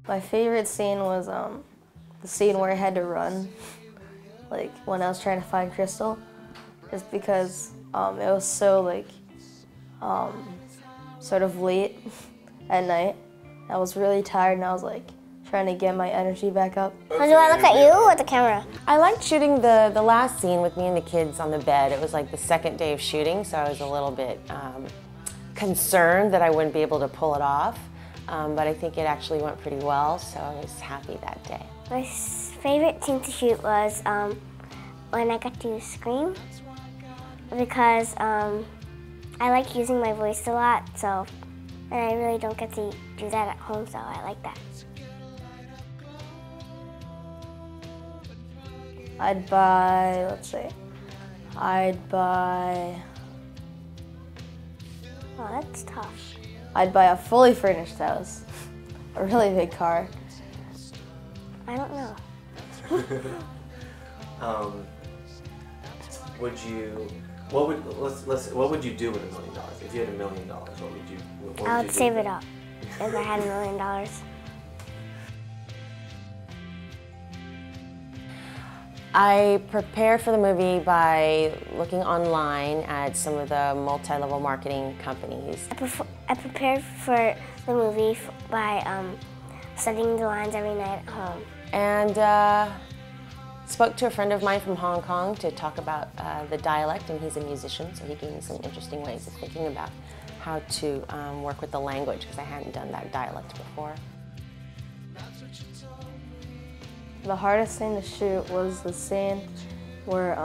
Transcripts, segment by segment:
My favorite scene was the scene where I had to run, like when I was trying to find Crystal, just because it was so sort of late at night. I was really tired and I was like trying to get my energy back up. Do I look at you or at the camera? I liked shooting the last scene with me and the kids on the bed. It was like the second day of shooting, so I was a little bit concerned that I wouldn't be able to pull it off. But I think it actually went pretty well, so I was happy that day. My favorite scene to shoot was when I got to scream, because I like using my voice a lot, so, and I really don't get to do that at home, so I like that. I'd buy, Oh, that's tough. I'd buy a fully furnished house, a really big car. I don't know. What would you do with $1 million? If you had $1 million, what would you do? I would save it up if I had $1 million. I prepared for the movie by looking online at some of the multi-level marketing companies. I prepared for the movie by studying the lines every night at home. And spoke to a friend of mine from Hong Kong to talk about the dialect, and he's a musician, so he gave me some interesting ways of thinking about how to work with the language, because I hadn't done that dialect before. The hardest thing to shoot was the scene where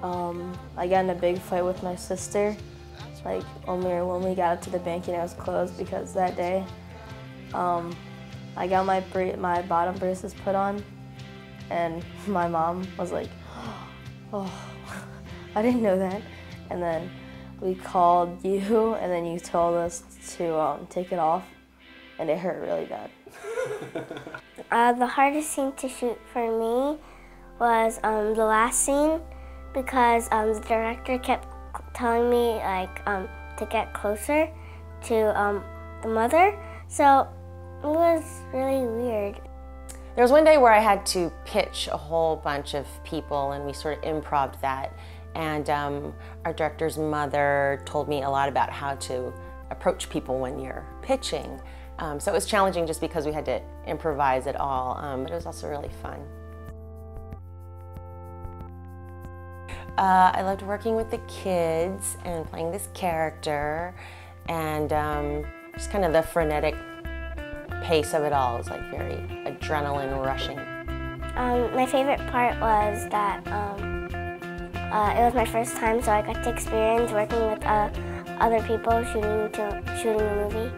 I got in a big fight with my sister, like when we got up to the bank and it was closed, because that day I got my bottom braces put on, and my mom was like, "Oh, I didn't know that." And then we called you, and then you told us to take it off, and it hurt really bad. The hardest scene to shoot for me was the last scene, because the director kept telling me to get closer to the mother, so it was really weird. There was one day where I had to pitch a whole bunch of people, and we sort of improvised that. And our director's mother told me a lot about how to approach people when you're pitching. So it was challenging just because we had to improvise it all, but it was also really fun. I loved working with the kids and playing this character, and just kind of the frenetic pace of it all. It was like very adrenaline rushing. My favorite part was that it was my first time, so I got to experience working with other people shooting a movie.